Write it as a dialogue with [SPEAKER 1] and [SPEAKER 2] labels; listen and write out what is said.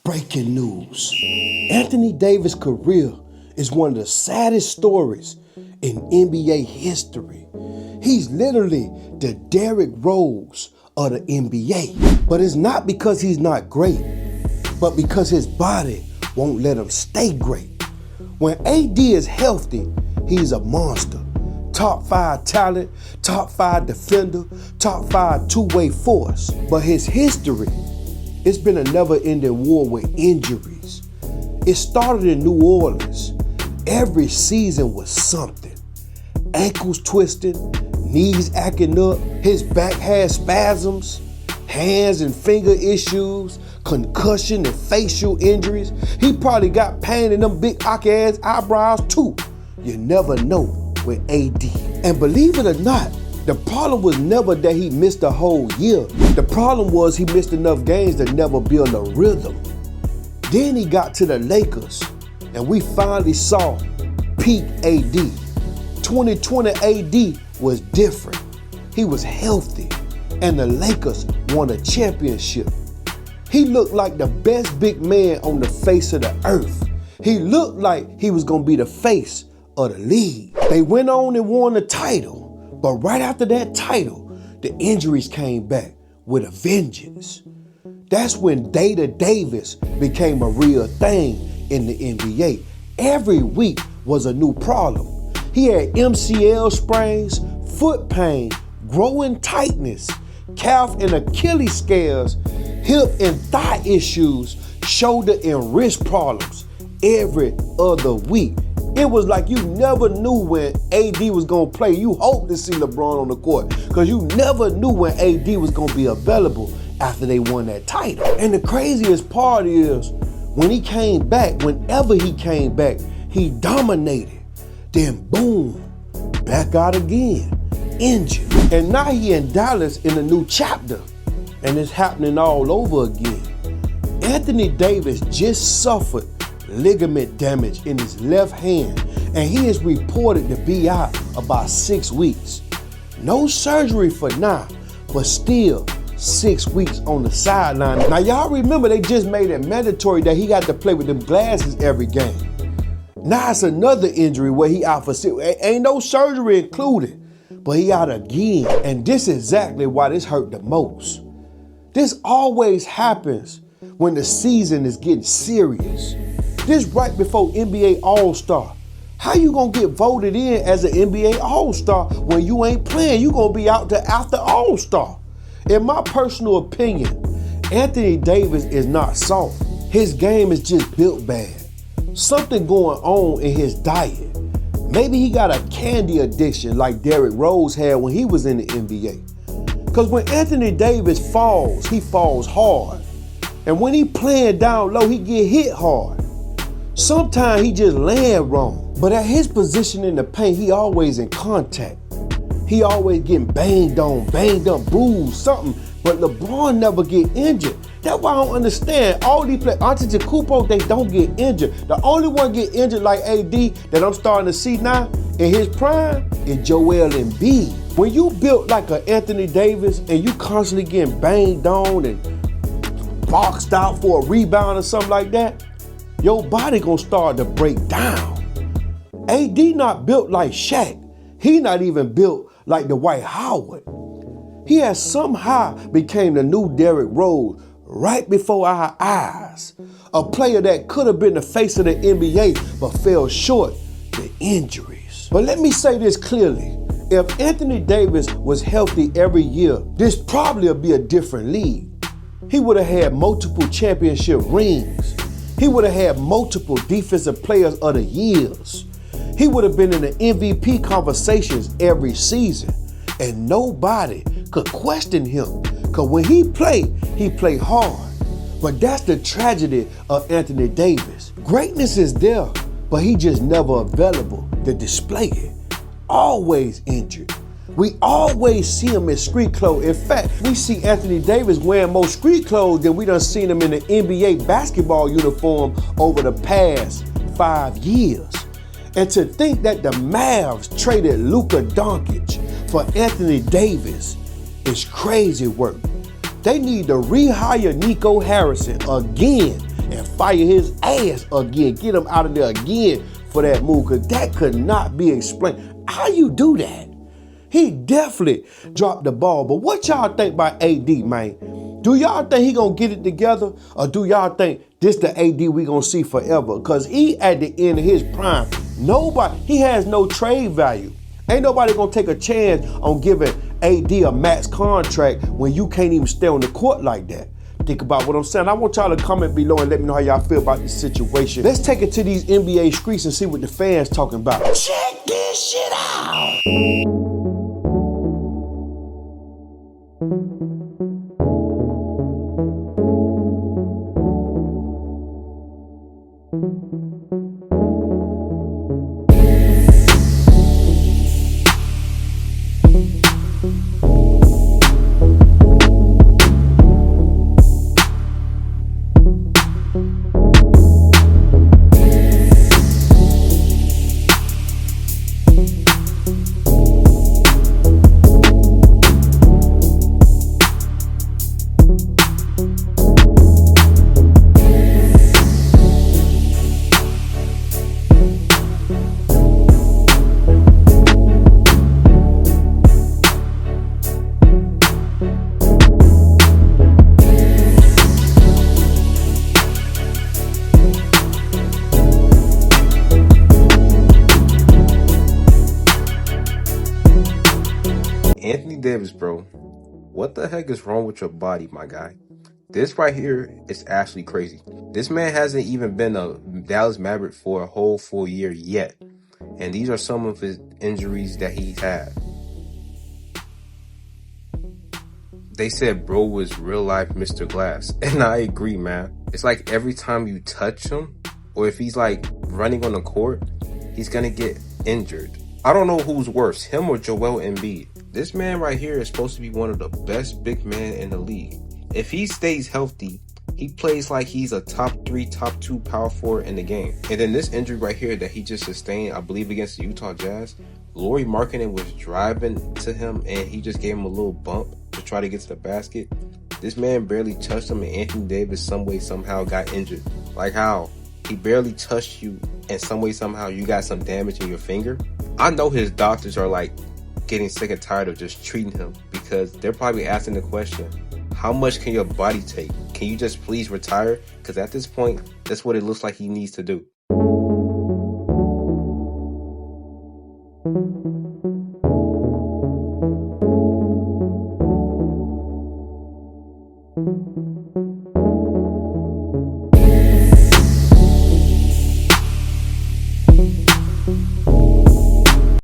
[SPEAKER 1] Breaking news. Anthony Davis' career is one of the saddest stories in NBA history. He's literally the Derrick Rose of the NBA. But it's not because he's not great, but because his body won't let him stay great. When AD is healthy, he's a monster. Top 5 talent, top 5 defender, top 5 two-way force. But his history, it's been a never-ending war with injuries. It started in New Orleans. Every season was something. Ankles twisted, knees acting up, his back had spasms, hands and finger issues, concussion and facial injuries. He probably got pain in them big ass eyebrows too. You never know with AD. And believe it or not, the problem was never that he missed a whole year. The problem was he missed enough games to never build a rhythm. Then he got to the Lakers, and we finally saw peak AD. 2020 AD was different. He was healthy, and the Lakers won a championship. He looked like the best big man on the face of the earth. He looked like he was gonna be the face of the league. They went on and won the title. But right after that title, the injuries came back with a vengeance. That's when Data Davis became a real thing in the NBA. Every week was a new problem. He had MCL sprains, foot pain, growing tightness, calf and Achilles scars, hip and thigh issues, shoulder and wrist problems every other week. It was like you never knew when AD was gonna play. You hoped to see LeBron on the court because you never knew when AD was gonna be available after they won that title. And the craziest part is when he came back, whenever he came back, he dominated. Then boom, back out again, injured. And now he in Dallas in a new chapter, and it's happening all over again. Anthony Davis just suffered ligament damage in his left hand, and he is reported to be out about 6 weeks. No surgery for now, but still 6 weeks on the sideline. Now y'all remember they just made it mandatory that he got to play with them glasses every game. Now it's another injury where he out for 6 weeks. Ain't no surgery included, but he out again. And this is exactly why this hurt the most. This always happens when the season is getting serious. This right before NBA All-Star. How you gonna get voted in as an NBA All-Star when you ain't playing? You gonna be out there after All-Star. In my personal opinion, Anthony Davis is not soft. His game is just built bad. Something going on in his diet. Maybe he got a candy addiction like Derrick Rose had when he was in the NBA. Because when Anthony Davis falls, he falls hard. And when he playing down low, he get hit hard. Sometimes he just land wrong. But at his position in the paint, he always in contact. He always getting banged on, banged up, bruised, something. But LeBron never get injured. That's why I don't understand. All these players, Antetokounmpo, they don't get injured. The only one get injured like AD that I'm starting to see now in his prime is Joel Embiid. When you built like an Anthony Davis and you constantly getting banged on and boxed out for a rebound or something like that, your body gonna start to break down. AD not built like Shaq. He not even built like Dwight Howard. He has somehow became the new Derrick Rose right before our eyes. A player that could have been the face of the NBA but fell short to injuries. But let me say this clearly. If Anthony Davis was healthy every year, this probably would be a different league. He would have had multiple championship rings. He would have had multiple defensive players of the years. He would have been in the MVP conversations every season. And nobody could question him. Because when he played hard. But that's the tragedy of Anthony Davis. Greatness is there, but he just never available to display it. Always injured. We always see him in street clothes. In fact, we see Anthony Davis wearing more street clothes than we done seen him in the NBA basketball uniform over the past 5 years. And to think that the Mavs traded Luka Doncic for Anthony Davis is crazy work. They need to rehire Nico Harrison again and fire his ass again. Get him out of there again for that move, because that could not be explained. How you do that? He definitely dropped the ball. But what y'all think about AD, man? Do y'all think he gonna get it together? Or do y'all think this the AD we gonna see forever? Because he at the end of his prime. He has no trade value. Ain't nobody gonna take a chance on giving AD a max contract when you can't even stay on the court like that. Think about what I'm saying. I want y'all to comment below and let me know how y'all feel about this situation. Let's take it to these NBA streets and see what the fans talking about. Check this shit out.
[SPEAKER 2] Anthony Davis, bro, what the heck is wrong with your body, my guy? This right here is actually crazy. This man hasn't even been a Dallas Maverick for a whole full year yet. And these are some of his injuries that he's had. They said bro was real life Mr. Glass. And I agree, man. It's like every time you touch him, or if he's like running on the court, he's gonna get injured. I don't know who's worse, him or Joel Embiid. This man right here is supposed to be one of the best big men in the league. If he stays healthy, he plays like he's a top 3, top 2 power forward in the game. And then this injury right here that he just sustained, I believe against the Utah Jazz, Lauri Markkanen was driving to him and he just gave him a little bump to try to get to the basket. This man barely touched him and Anthony Davis some way somehow got injured. Like how? He barely touched you and some way somehow you got some damage in your finger. I know his doctors are like getting sick and tired of just treating him, because they're probably asking the question, how much can your body take? Can you just please retire? Because at this point, that's what it looks like he needs to do.